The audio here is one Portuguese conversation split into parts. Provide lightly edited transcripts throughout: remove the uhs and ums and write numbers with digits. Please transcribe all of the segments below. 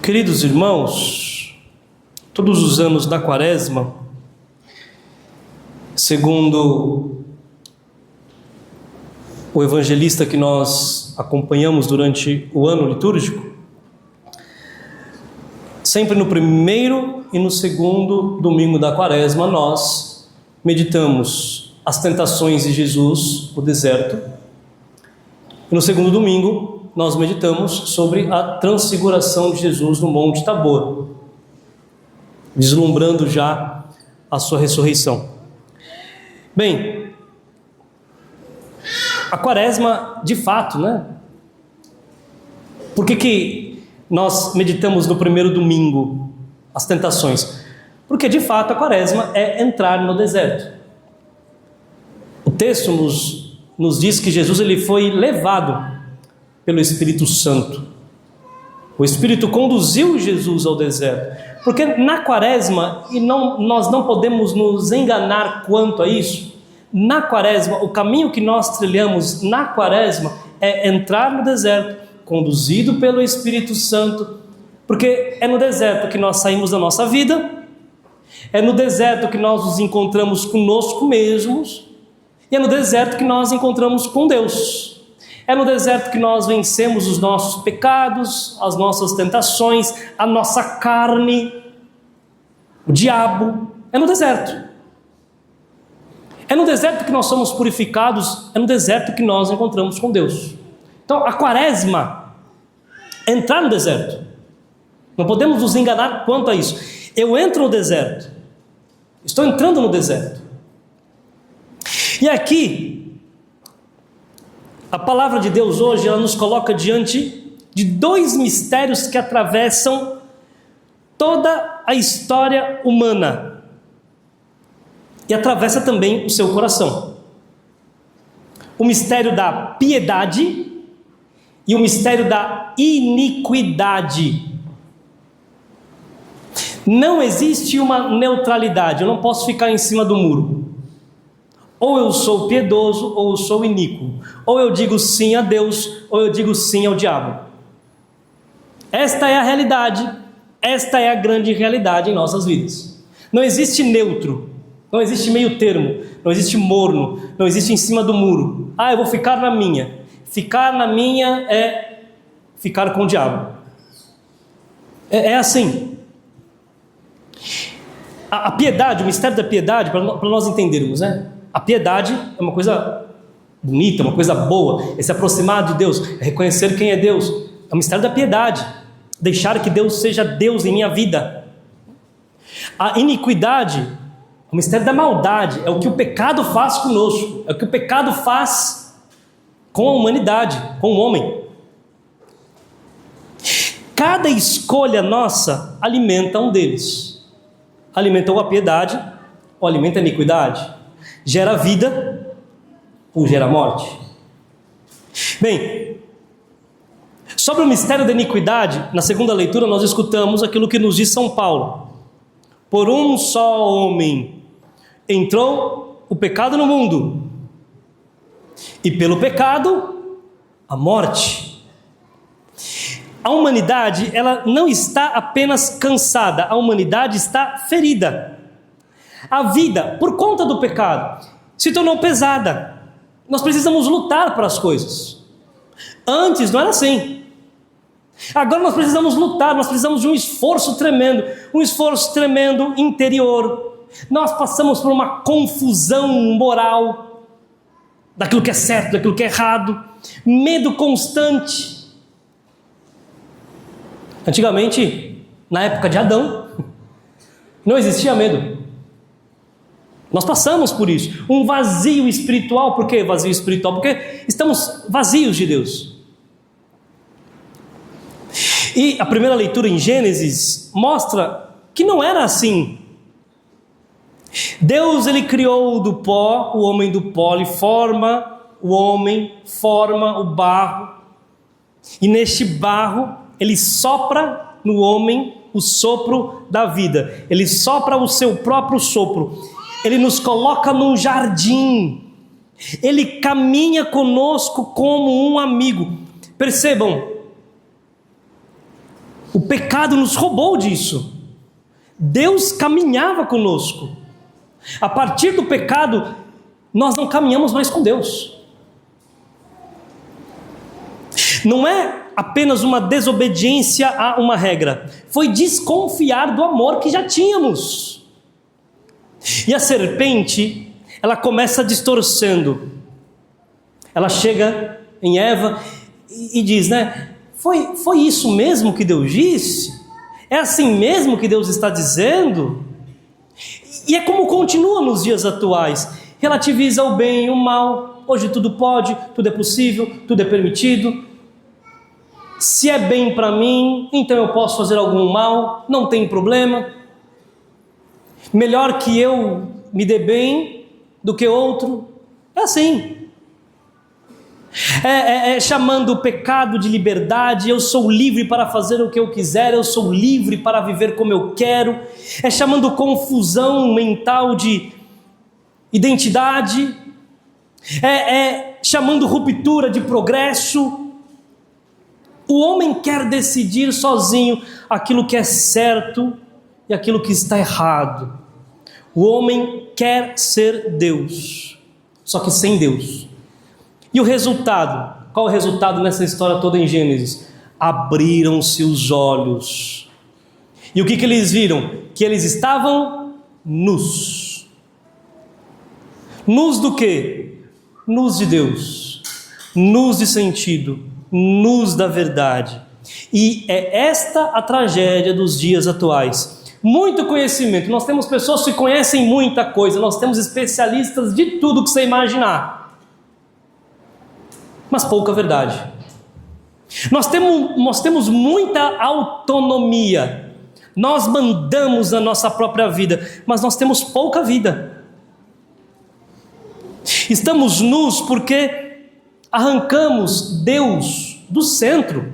Queridos irmãos, todos os anos da Quaresma, segundo o evangelista que nós acompanhamos durante o ano litúrgico, sempre no primeiro e no segundo domingo da Quaresma nós meditamos as tentações de Jesus no deserto, e no segundo domingo nós meditamos sobre a transfiguração de Jesus no Monte Tabor, vislumbrando já a sua ressurreição. Bem, a Quaresma, de fato, Por que nós meditamos no primeiro domingo as tentações? Porque, de fato, a Quaresma é entrar no deserto. O texto nos diz que Jesus ele foi levado pelo Espírito Santo. O Espírito conduziu Jesus ao deserto. Porque na Quaresma, nós não podemos nos enganar quanto a isso, na Quaresma, o caminho que nós trilhamos na Quaresma é entrar no deserto, conduzido pelo Espírito Santo, porque é no deserto que nós saímos da nossa vida, é no deserto que nós nos encontramos conosco mesmos, e é no deserto que nós encontramos com Deus. É no deserto que nós vencemos os nossos pecados, as nossas tentações, a nossa carne, o diabo. É no deserto. É no deserto que nós somos purificados, é no deserto que nós encontramos com Deus. Então, a Quaresma é entrar no deserto. Não podemos nos enganar quanto a isso. Eu entro no deserto. Estou entrando no deserto. E aqui, a palavra de Deus hoje, ela nos coloca diante de dois mistérios que atravessam toda a história humana e atravessa também o seu coração. O mistério da piedade e o mistério da iniquidade. Não existe uma neutralidade, eu não posso ficar em cima do muro. Ou eu sou piedoso, ou eu sou iníquo. Ou eu digo sim a Deus, ou eu digo sim ao diabo. Esta é a realidade, esta é a grande realidade em nossas vidas. Não existe neutro, não existe meio termo, não existe morno, não existe em cima do muro. Eu vou ficar na minha. Ficar na minha é ficar com o diabo. É assim. A piedade, o mistério da piedade, para nós entendermos, A piedade é uma coisa bonita, uma coisa boa, é se aproximar de Deus, é reconhecer quem é Deus. É o mistério da piedade, deixar que Deus seja Deus em minha vida. A iniquidade é o mistério da maldade, é o que o pecado faz conosco, é o que o pecado faz com a humanidade, com o homem. Cada escolha nossa alimenta um deles. Alimenta ou a piedade, ou alimenta a iniquidade. Gera vida ou gera morte. Bem, sobre o mistério da iniquidade, na segunda leitura nós escutamos aquilo que nos diz São Paulo. Por um só homem entrou o pecado no mundo, e pelo pecado a morte. A humanidade, ela não está apenas cansada, a humanidade está ferida. A vida, por conta do pecado, se tornou pesada. Nós precisamos lutar para as coisas. Antes não era assim. Agora nós precisamos lutar, nós precisamos de um esforço tremendo interior. Nós passamos por uma confusão moral daquilo que é certo, daquilo que é errado, medo constante. Antigamente, na época de Adão, não existia medo. Nós passamos por isso, um vazio espiritual. Por que vazio espiritual? Porque estamos vazios de Deus. E a primeira leitura em Gênesis mostra que não era assim. Deus, ele criou do pó, o homem do pó, ele forma o homem, forma o barro, e neste barro ele sopra no homem o sopro da vida, ele sopra o seu próprio sopro. Ele nos coloca num jardim, Ele caminha conosco como um amigo. Percebam, O pecado nos roubou disso. Deus caminhava conosco. A partir do pecado, nós não caminhamos mais com Deus. Não é apenas uma desobediência a uma regra, foi desconfiar do amor que já tínhamos. E a serpente, ela começa distorcendo. Ela chega em Eva e diz, né? Foi isso mesmo que Deus disse? É assim mesmo que Deus está dizendo? E é como continua nos dias atuais. Relativiza o bem e o mal. Hoje tudo pode, tudo é possível, tudo é permitido. Se é bem para mim, então eu posso fazer algum mal, não tem problema. Melhor que eu me dê bem do que outro. É assim. Chamando o pecado de liberdade, eu sou livre para fazer o que eu quiser, eu sou livre para viver como eu quero. É chamando confusão mental de identidade. Chamando ruptura de progresso. O homem quer decidir sozinho aquilo que é certo e aquilo que está errado. O homem quer ser Deus, só que sem Deus. E o resultado? Qual o resultado nessa história toda em Gênesis? Abriram-se os olhos. E o que eles viram? Que eles estavam nus. Nus do quê? Nus de Deus. Nus de sentido. Nus da verdade. E é esta a tragédia dos dias atuais. Muito conhecimento. Nós temos pessoas que conhecem muita coisa. Nós temos especialistas de tudo que você imaginar. Mas pouca verdade. Nós temos muita autonomia. Nós mandamos a nossa própria vida, mas nós temos pouca vida. Estamos nus porque arrancamos Deus do centro.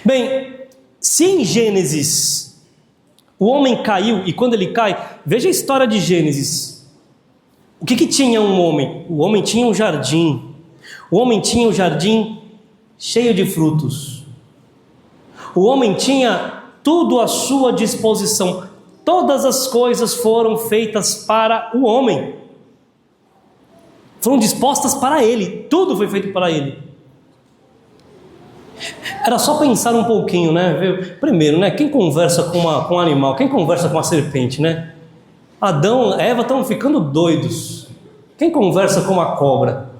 Bem, se em Gênesis o homem caiu, e quando ele cai, veja a história de Gênesis. O que tinha um homem? O homem tinha um jardim. O homem tinha um jardim cheio de frutos. O homem tinha tudo à sua disposição. Todas as coisas foram feitas para o homem. Foram dispostas para ele. Tudo foi feito para ele. Era só pensar um pouquinho, né? Primeiro, né? Quem conversa com um animal? Quem conversa com uma serpente, né? Adão e Eva estão ficando doidos. Quem conversa com uma cobra?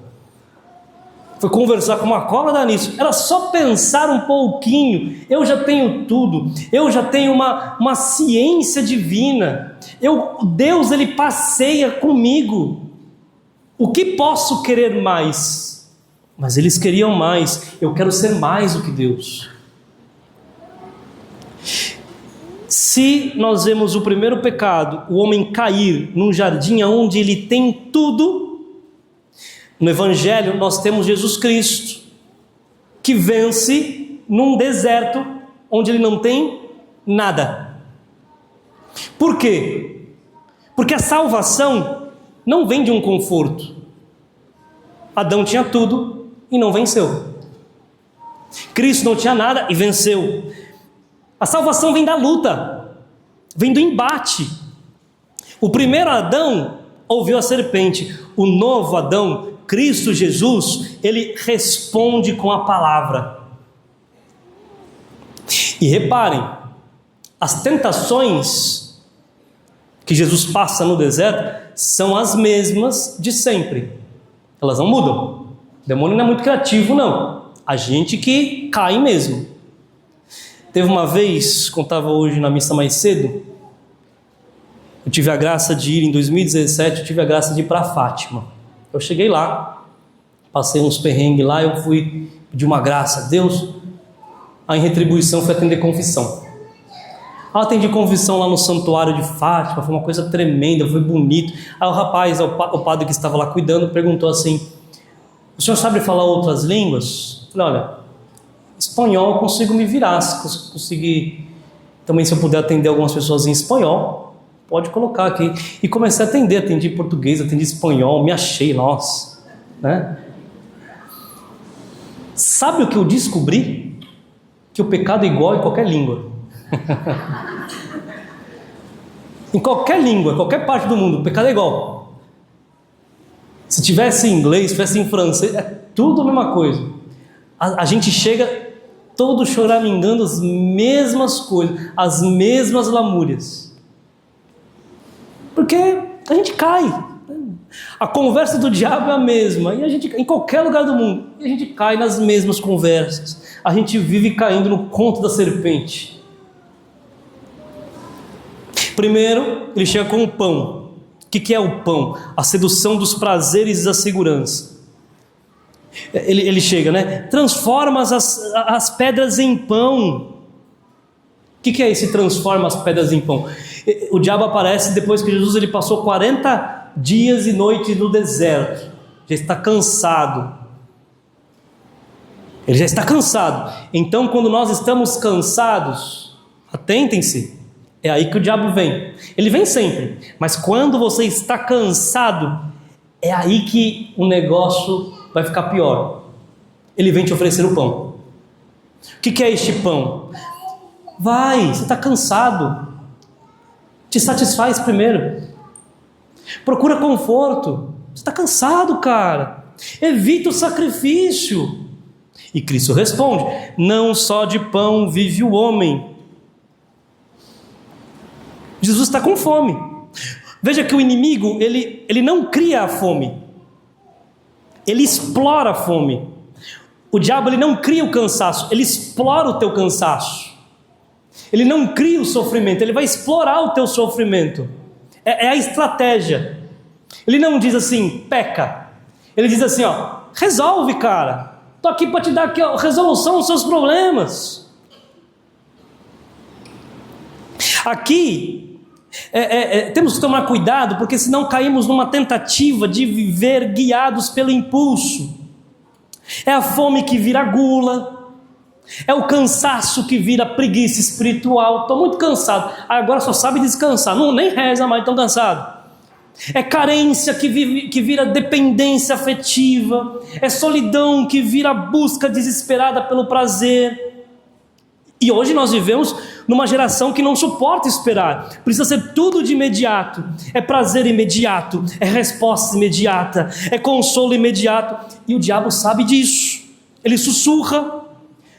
Foi conversar com uma cobra, dá nisso. Era só pensar um pouquinho. Eu já tenho tudo. Eu já tenho uma ciência divina. Deus, ele passeia comigo. O que posso querer mais? Mas eles queriam mais. Eu quero ser mais do que Deus. Se nós vemos o primeiro pecado, o homem cair num jardim onde ele tem tudo, no Evangelho nós temos Jesus Cristo, que vence num deserto onde ele não tem nada. Por quê? Porque a salvação não vem de um conforto. Adão tinha tudo e não venceu. Cristo não tinha nada e venceu. A salvação vem da luta, vem do embate. O primeiro Adão ouviu a serpente. O novo Adão, Cristo Jesus, ele responde com a palavra. E reparem, as tentações que Jesus passa no deserto são as mesmas de sempre. Elas não mudam. O demônio não é muito criativo, não. A gente que cai mesmo. Teve uma vez, quando estava hoje na missa mais cedo, eu tive a graça de ir, em 2017, eu tive a graça de ir para Fátima. Eu cheguei lá, passei uns perrengues lá, eu fui pedir uma graça a Deus, aí em retribuição fui atender confissão. Eu atendi confissão lá no santuário de Fátima, foi uma coisa tremenda, foi bonito. Aí o rapaz, o padre que estava lá cuidando, perguntou assim: o senhor sabe falar outras línguas? Eu falei: olha, espanhol eu consigo me virar, se conseguir, também se eu puder atender algumas pessoas em espanhol, pode colocar aqui. E comecei a atender, atendi português, atendi espanhol, me achei, nossa, né? Sabe o que eu descobri? Que o pecado é igual em qualquer língua. Em qualquer língua, qualquer parte do mundo, o pecado é igual. Se tivesse em inglês, se tivesse em francês, é tudo a mesma coisa. A gente chega todo choramingando as mesmas coisas, as mesmas lamúrias. Porque a gente cai. A conversa do diabo é a mesma, e a gente, em qualquer lugar do mundo, e a gente cai nas mesmas conversas. A gente vive caindo no conto da serpente. Primeiro, ele chega com o pão. O que é o pão? A sedução dos prazeres e da segurança. Ele chega, né? Transforma as pedras em pão. O que é esse transforma as pedras em pão? O diabo aparece depois que Jesus ele passou 40 dias e noites no deserto. Já está cansado. Ele já está cansado. Então, quando nós estamos cansados, atentem-se, é aí que o diabo vem. Ele vem sempre, mas quando você está cansado, é aí que o negócio vai ficar pior. Ele vem te oferecer o pão. O que é este pão? Vai, você está cansado. Te satisfaz primeiro. Procura conforto. Você está cansado, cara. Evita o sacrifício. E Cristo responde: não só de pão vive o homem. Jesus está com fome. Veja que o inimigo, ele não cria a fome. Ele explora a fome. O diabo, ele não cria o cansaço, ele explora o teu cansaço. Ele não cria o sofrimento, ele vai explorar o teu sofrimento. É a estratégia. Ele não diz assim, peca. Ele diz assim, ó, resolve, cara. Estou aqui para te dar aqui a resolução dos seus problemas. Aqui, temos que tomar cuidado, porque senão caímos numa tentativa de viver guiados pelo impulso. É a fome que vira gula, é o cansaço que vira preguiça espiritual. Estou muito cansado, agora só sabe descansar, não, nem reza mais, tão cansado. É carência que vira dependência afetiva, é solidão que vira busca desesperada pelo prazer. E hoje nós vivemos numa geração que não suporta esperar, precisa ser tudo de imediato, é prazer imediato, é resposta imediata, é consolo imediato, e o diabo sabe disso, ele sussurra,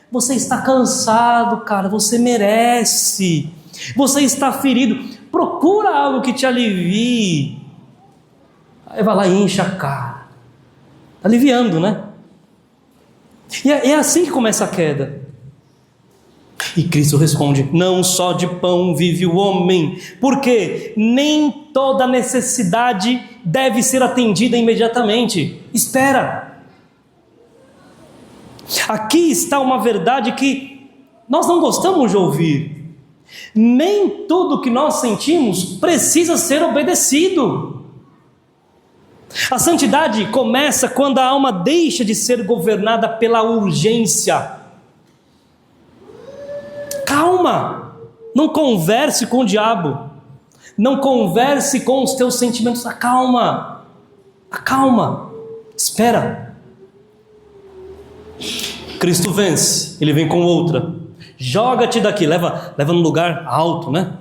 você está cansado, cara, você merece, você está ferido, procura algo que te alivie, aí vai lá e enche a cara, aliviando, né? E é assim que começa a queda. E Cristo responde, não só de pão vive o homem, porque nem toda necessidade deve ser atendida imediatamente. Espera. Aqui está uma verdade que nós não gostamos de ouvir. Nem tudo que nós sentimos precisa ser obedecido. A santidade começa quando a alma deixa de ser governada pela urgência. Calma, não converse com o diabo, não converse com os teus sentimentos, acalma, espera. Cristo vence, ele vem com outra, joga-te daqui, leva num lugar alto, né?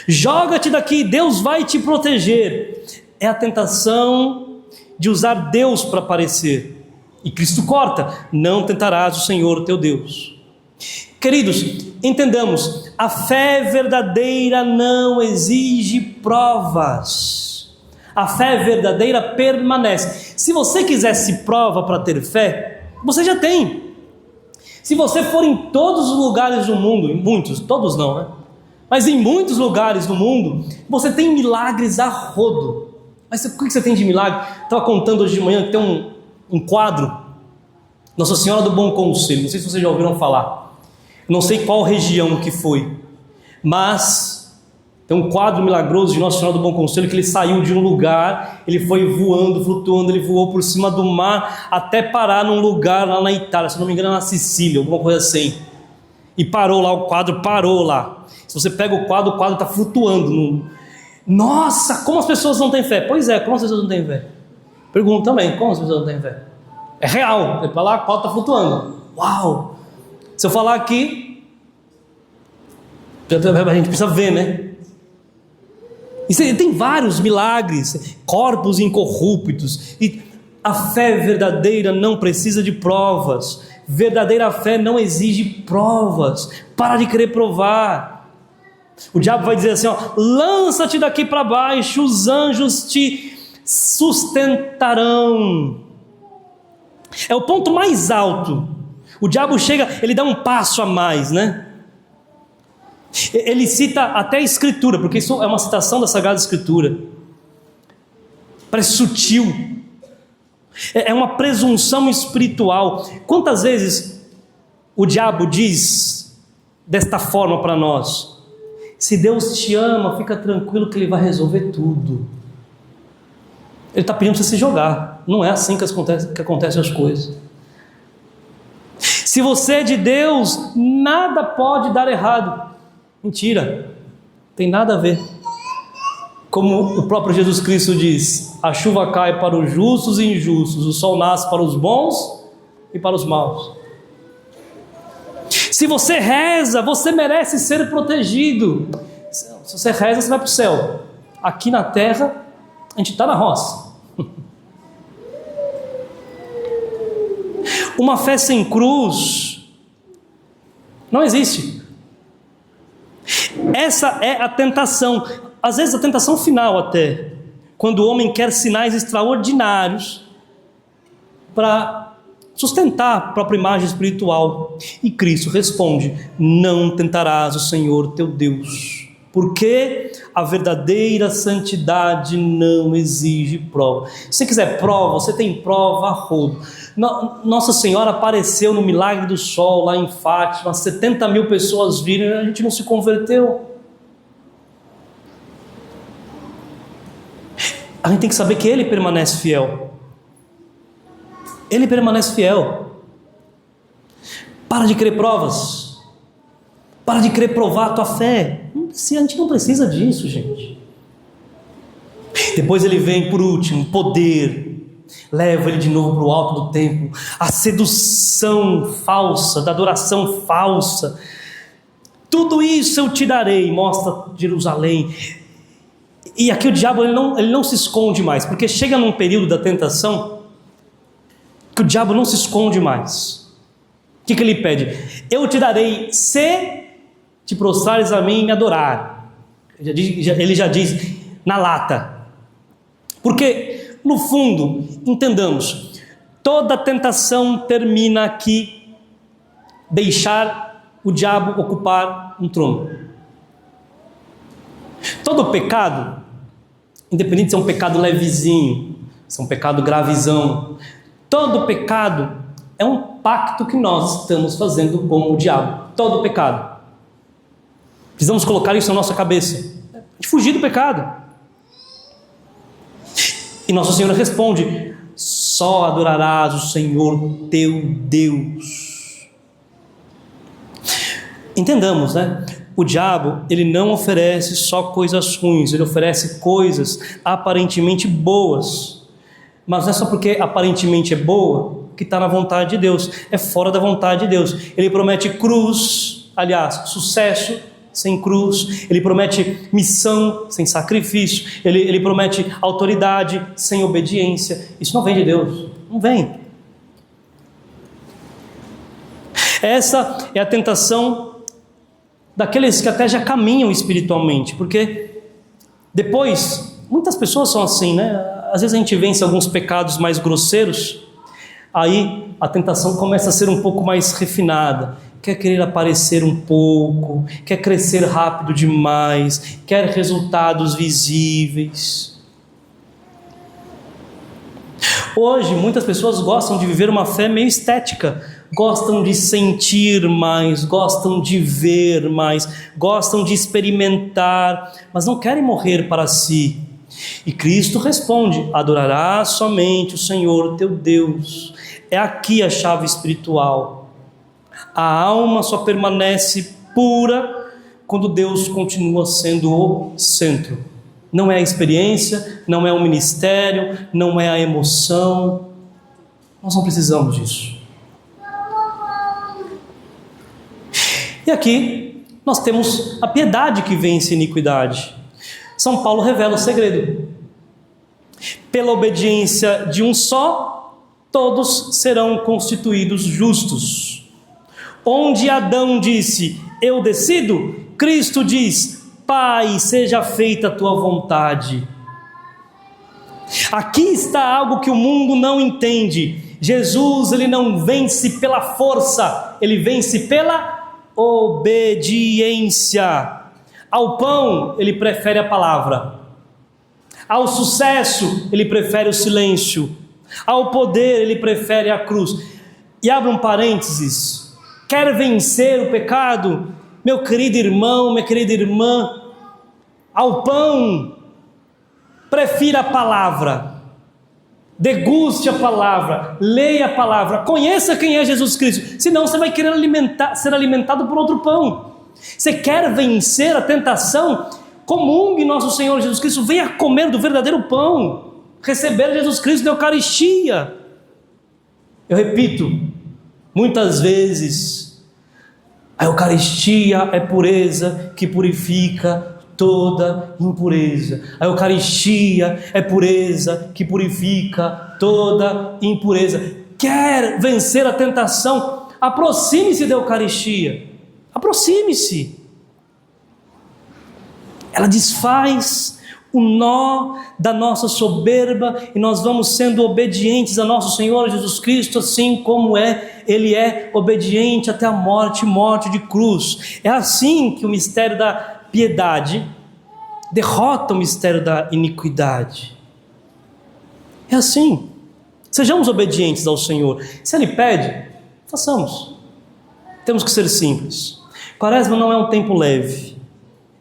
Joga-te daqui, Deus vai te proteger. É a tentação de usar Deus para aparecer, e Cristo corta, não tentarás o Senhor teu Deus. Queridos, entendamos, a fé verdadeira não exige provas. A fé verdadeira permanece. Se você quisesse prova para ter fé, você já tem. Se você for em todos os lugares do mundo, em muitos, todos não, né? Mas em muitos lugares do mundo, você tem milagres a rodo. Mas o que você tem de milagre? Estava contando hoje de manhã que tem um quadro, Nossa Senhora do Bom Conselho, não sei se vocês já ouviram falar. Não sei qual região que foi, mas tem um quadro milagroso de Nossa Senhora do Bom Conselho, que ele saiu de um lugar, ele foi voando, flutuando, ele voou por cima do mar, até parar num lugar lá na Itália, se não me engano na Sicília, alguma coisa assim, e parou lá, o quadro parou lá. Se você pega o quadro está flutuando. Nossa, como as pessoas não têm fé? Pois é, como as pessoas não têm fé? Pergunto também, como as pessoas não têm fé? É real. Ele fala, a pau está flutuando. Uau! Se eu falar aqui, a gente precisa ver, né? E tem vários milagres, corpos incorruptos. E a fé verdadeira não precisa de provas. Verdadeira fé não exige provas. Para de querer provar. O diabo vai dizer assim, lança-te daqui para baixo, os anjos te sustentarão. É o ponto mais alto. O diabo chega, ele dá um passo a mais, né? Ele cita até a Escritura, porque isso é uma citação da Sagrada Escritura. Parece sutil. É uma presunção espiritual. Quantas vezes o diabo diz desta forma para nós? Se Deus te ama, fica tranquilo que Ele vai resolver tudo. Ele está pedindo para você se jogar. Não é assim que acontecem as coisas. Se você é de Deus, nada pode dar errado. Mentira, tem nada a ver. Como o próprio Jesus Cristo diz, a chuva cai para os justos e injustos, o sol nasce para os bons e para os maus. Se você reza, você merece ser protegido. Se você reza, você vai para o céu. Aqui na terra, a gente está na roça. Uma fé sem cruz não existe. Essa é a tentação, às vezes a tentação final até, quando o homem quer sinais extraordinários para sustentar a própria imagem espiritual. E Cristo responde, não tentarás o Senhor teu Deus, porque a verdadeira santidade não exige prova. Se você quiser prova, você tem prova a rodo. Nossa Senhora apareceu no milagre do sol lá em Fátima, 70 mil pessoas viram e a gente não se converteu. A gente tem que saber que Ele permanece fiel. Ele permanece fiel. Para de querer provas. Para de querer provar a tua fé. A gente não precisa disso, gente. Depois ele vem por último, poder. Leva ele de novo para o alto do templo. A sedução falsa, da adoração falsa. Tudo isso eu te darei, mostra Jerusalém. E aqui o diabo ele não se esconde mais, porque chega num período da tentação que o diabo não se esconde mais. O que ele pede? Eu te darei se te prostrares a mim e me adorar. Ele já diz na lata. Porque, no fundo, entendamos, toda tentação termina aqui, deixar o diabo ocupar um trono. Todo pecado, independente de ser um pecado levezinho, se é um pecado gravizão, todo pecado é um pacto que nós estamos fazendo com o diabo. Todo pecado. Precisamos colocar isso na nossa cabeça. De fugir do pecado. E Nossa Senhora responde, só adorarás o Senhor teu Deus. Entendamos, né? O diabo, ele não oferece só coisas ruins, ele oferece coisas aparentemente boas. Mas não é só porque aparentemente é boa que está na vontade de Deus, é fora da vontade de Deus. Ele promete cruz, aliás, sucesso sem cruz. Ele promete missão sem sacrifício. Ele promete autoridade sem obediência. Isso não vem de Deus, não vem. Essa é a tentação daqueles que até já caminham espiritualmente, porque depois, muitas pessoas são assim, né? Às vezes a gente vence alguns pecados mais grosseiros, aí a tentação começa a ser um pouco mais refinada, quer querer aparecer um pouco, quer crescer rápido demais, quer resultados visíveis. Hoje, muitas pessoas gostam de viver uma fé meio estética, gostam de sentir mais, gostam de ver mais, gostam de experimentar, mas não querem morrer para si. E Cristo responde, adorarás somente o Senhor teu Deus. É aqui a chave espiritual. A alma só permanece pura quando Deus continua sendo o centro. Não é a experiência, não é o ministério, não é a emoção. Nós não precisamos disso. E aqui nós temos a piedade que vence a iniquidade. São Paulo revela o segredo. Pela obediência de um só, todos serão constituídos justos. Onde Adão disse, eu decido, Cristo diz, Pai, seja feita a tua vontade. Aqui está algo que o mundo não entende. Jesus, ele não vence pela força, ele vence pela obediência. Ao pão, ele prefere a palavra. Ao sucesso, ele prefere o silêncio. Ao poder, ele prefere a cruz. E abra um parênteses. Quer vencer o pecado? Meu querido irmão, minha querida irmã, ao pão, prefira a palavra. Deguste a palavra, leia a palavra, conheça quem é Jesus Cristo, senão você vai querer ser alimentado por outro pão. Você quer vencer a tentação? Comungue nosso Senhor Jesus Cristo, venha comer do verdadeiro pão, receber Jesus Cristo na Eucaristia. Eu repito, muitas vezes, a Eucaristia é pureza que purifica toda impureza. A Eucaristia é pureza que purifica toda impureza. Quer vencer a tentação? Aproxime-se da Eucaristia. Aproxime-se. Ela desfaz o nó da nossa soberba e nós vamos sendo obedientes a nosso Senhor Jesus Cristo, assim como Ele é obediente até a morte de cruz. É assim que o mistério da piedade derrota o mistério da iniquidade. É assim. Sejamos obedientes ao Senhor. Se Ele pede, façamos. Temos que ser simples. Quaresma não é um tempo leve.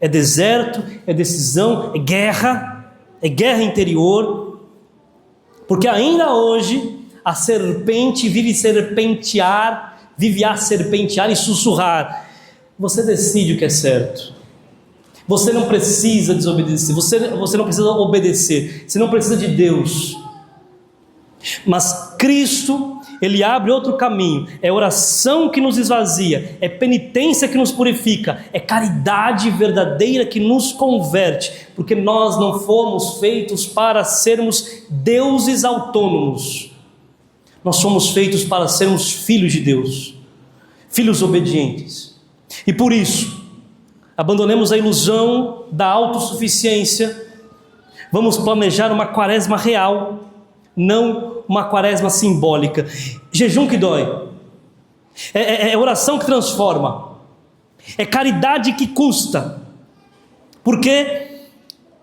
É deserto, é decisão, é guerra interior. Porque ainda hoje a serpente vive a serpentear e sussurrar. Você decide o que é certo. Você não precisa desobedecer, você não precisa obedecer, você não precisa de Deus. Mas Cristo, Ele abre outro caminho. É oração que nos esvazia, é penitência que nos purifica, é caridade verdadeira que nos converte, porque nós não fomos feitos para sermos deuses autônomos. Nós somos feitos para sermos filhos de Deus, filhos obedientes. E por isso, abandonemos a ilusão da autossuficiência. Vamos planejar uma quaresma real, não uma quaresma simbólica. Jejum que dói. É oração que transforma. É caridade que custa. Porque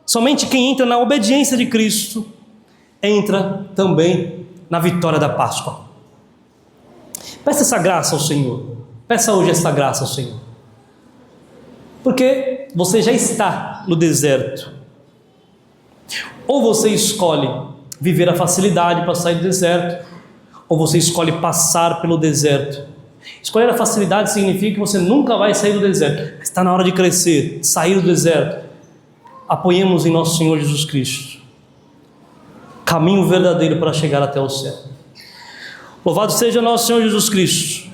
somente quem entra na obediência de Cristo entra também na vitória da Páscoa. Peça essa graça ao Senhor. Peça hoje essa graça ao Senhor. Porque você já está no deserto. Ou você escolhe viver a facilidade para sair do deserto, ou você escolhe passar pelo deserto. Escolher a facilidade significa que você nunca vai sair do deserto. Mas está na hora de crescer, sair do deserto. Apoiemos em nosso Senhor Jesus Cristo. Caminho verdadeiro para chegar até o céu. Louvado seja nosso Senhor Jesus Cristo.